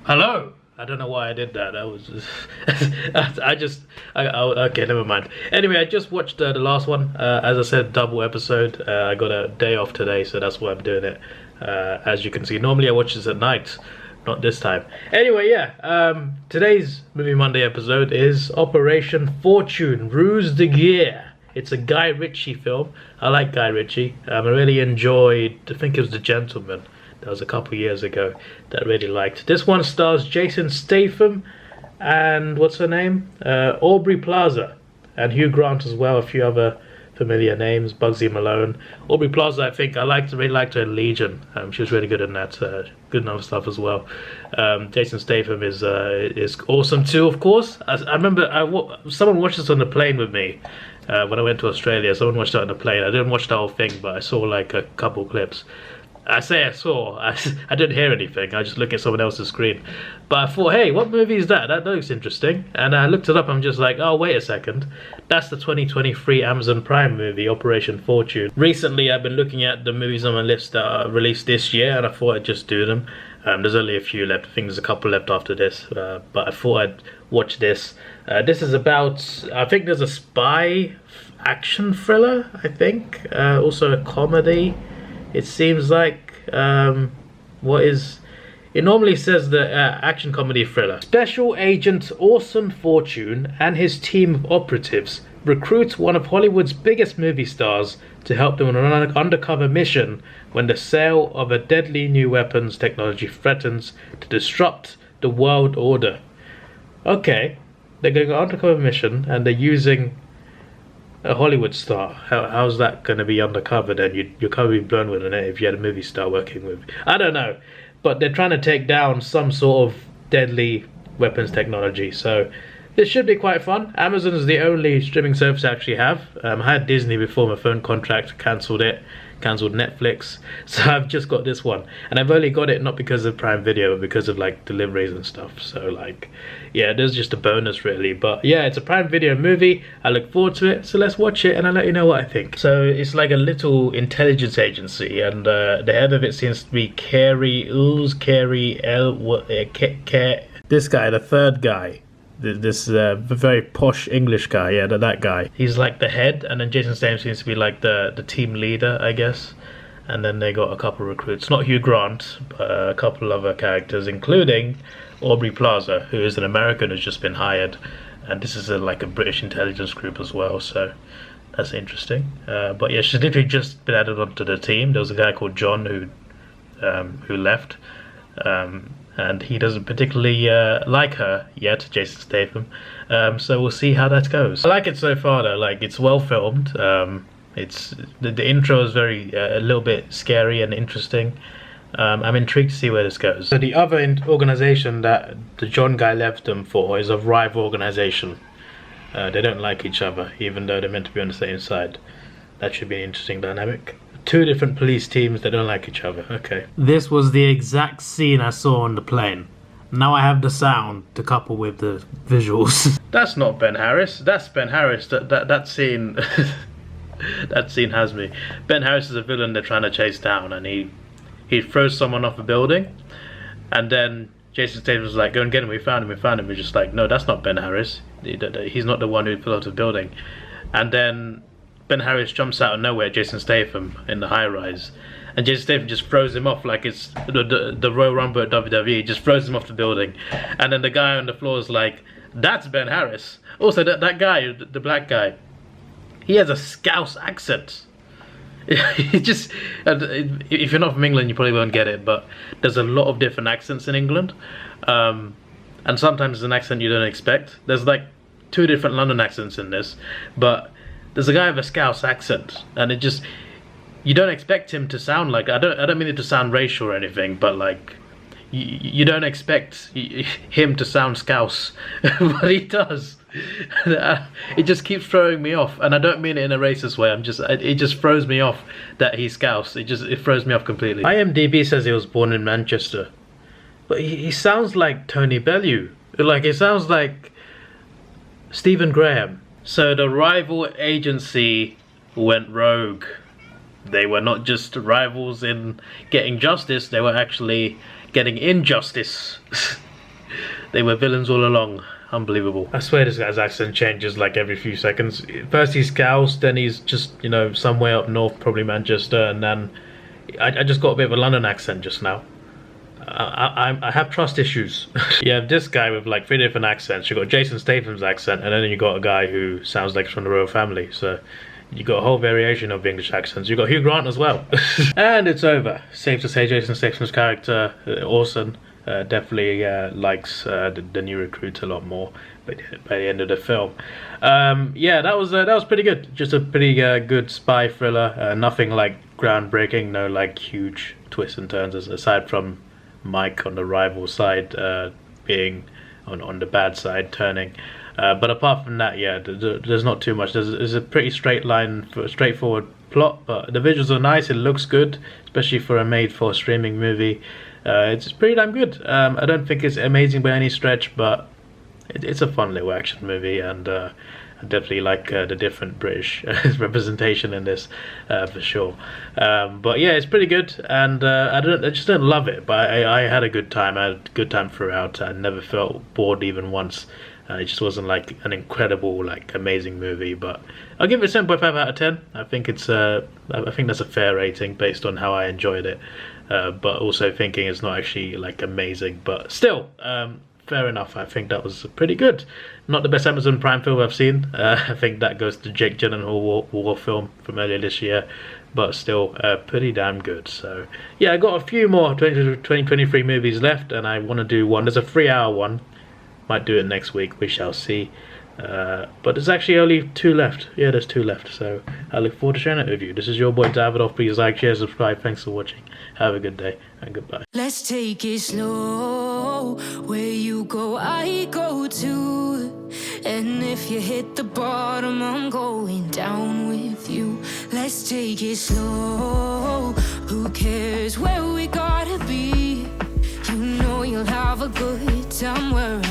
Hello. I don't know why I did that. That was just, okay, never mind. Anyway, I just watched the last one. As I said, double episode. I got a day off today, so that's why I'm doing it. As you can see, normally I watch this at night, not this time. Anyway, yeah. Today's Movie Monday episode is Operation Fortune, Ruse De Guerre. It's a Guy Ritchie film. I like Guy Ritchie. I really enjoyed, I think it was The Gentleman. That was a couple years ago that I really liked. This one stars Jason Statham and what's her name? Aubrey Plaza and Hugh Grant as well. A few other familiar names. Bugsy Malone. Aubrey Plaza, I think I really liked her in Legion. She was really good in that. Good enough stuff as well. Jason Statham is awesome too, of course. I remember someone watched this on the plane with me when I went to Australia. Someone watched it on the plane. I didn't watch the whole thing, but I saw like a couple clips. I didn't hear anything. I just looked at someone else's screen. But I thought, hey, what movie is that? That looks interesting. And I looked it up. I'm just like, oh, wait a second. That's the 2023 Amazon Prime movie, Operation Fortune. Recently, I've been looking at the movies on my list that are released this year, and I thought I'd just do them. There's only a few left. I think there's a couple left after this. But I thought I'd watch this. This is about, I think there's a spy action thriller, I think. Also a comedy. It seems like it normally says the action comedy thriller. Special Agent Orson Fortune and his team of operatives recruit one of Hollywood's biggest movie stars to help them on an undercover mission when the sale of a deadly new weapons technology threatens to disrupt the world order. Okay, they're going on an undercover mission and they're using a Hollywood star. How's that going to be undercover then? You're kind of be blown with it if you had a movie star working with. I don't know, but they're trying to take down some sort of deadly weapons technology. So this should be quite fun. Amazon is the only streaming service I actually have. I had Disney before my phone contract cancelled Netflix, so I've just got this one, and I've only got it not because of Prime Video but because of like deliveries and stuff. So like, yeah, there's just a bonus really. But yeah, it's a Prime Video movie. I look forward to it, so let's watch it and I'll let you know what I think. So it's like a little intelligence agency, and the head of it seems to be this guy, the third guy. This very posh English guy, yeah, that guy. He's like the head, and then Jason Statham seems to be like the team leader, I guess. And then they got a couple of recruits, not Hugh Grant, but a couple of other characters, including Aubrey Plaza, who is an American who's just been hired. And this is like a British intelligence group as well, so that's interesting. But yeah, she's literally just been added onto the team. There was a guy called John who left. And he doesn't particularly like her yet, Jason Statham. So we'll see how that goes. I like it so far though. Like, it's well filmed. It's the intro is very a little bit scary and interesting. I'm intrigued to see where this goes. So the other organization that the John guy left them for is a rival organization. They don't like each other, even though they're meant to be on the same side. That should be an interesting dynamic. Two different police teams that don't like each other. Okay. This was the exact scene I saw on the plane. Now I have the sound to couple with the visuals. That's not Ben Harris. That's Ben Harris. That scene that scene has me. Ben Harris is a villain they're trying to chase down, and he throws someone off a building, and then Jason Statham was like, go and get him, we found him. We're just like, no, that's not Ben Harris. He's not the one who fell out of the building. And then Ben Harris jumps out of nowhere, Jason Statham, in the high-rise. And Jason Statham just throws him off like it's the Royal Rumble at WWE. Just throws him off the building. And then the guy on the floor is like, that's Ben Harris. Also, that guy, the black guy, he has a Scouse accent. He just, if you're not from England, you probably won't get it, but there's a lot of different accents in England. And sometimes it's an accent you don't expect. There's like 2 different London accents in this, but there's a guy with a Scouse accent, and it just, you don't expect him to sound like, I don't mean it to sound racial or anything, but like, you don't expect him to sound Scouse, but he does. It just keeps throwing me off, and I don't mean it in a racist way. It just throws me off that he's Scouse. It throws me off completely. IMDb says he was born in Manchester, but he sounds like Tony Bellew. Like, it sounds like Stephen Graham. So the rival agency went rogue. They were not just rivals in getting justice, they were actually getting injustice. They were villains all along. Unbelievable. I swear this guy's accent changes like every few seconds. First he's Scouse, then he's just, you know, somewhere up north, probably Manchester, and then I just got a bit of a London accent just now. I have trust issues. You have this guy with like 3 different accents. You got Jason Statham's accent, and then you got a guy who sounds like he's from the royal family. So you got a whole variation of English accents. You got Hugh Grant as well. And it's over. Safe to say, Jason Statham's character, Orson, definitely likes the new recruit a lot more. But by the end of the film, yeah, that was pretty good. Just a pretty good spy thriller. Nothing like groundbreaking. No like huge twists and turns aside from Mike on the rival side being on the bad side, turning. But apart from that, yeah, there's not too much. There's a pretty straightforward plot, but the visuals are nice. It looks good, especially for a made-for-streaming movie. It's pretty damn good. I don't think it's amazing by any stretch, but it's a fun little action movie, and I definitely like the different British representation in this for sure. But yeah, it's pretty good, and I just don't love it, but I had a good time. I had a good time throughout. I never felt bored even once. It just wasn't like an incredible, like amazing movie, but I'll give it a 7.5 out of 10. I think it's I think that's a fair rating based on how I enjoyed it, but also thinking it's not actually like amazing, but still fair enough. I think that was pretty good. Not the best Amazon Prime film I've seen. I think that goes to Jake Gyllenhaal war film from earlier this year, but still pretty damn good. So yeah, I got a few more 2023 movies left, and I want to do one. There's a 3-hour one. Might do it next week, we shall see. But there's actually only 2 left. Yeah, there's 2 left, so I look forward to sharing it with you. This is your boy Davidoff. Please like, share, subscribe. Thanks for watching. Have a good day, and goodbye. Let's take it slow. Where you go, I go too. And if you hit the bottom, I'm going down with you. Let's take it slow. Who cares where we gotta be? You know you'll have a good time wherever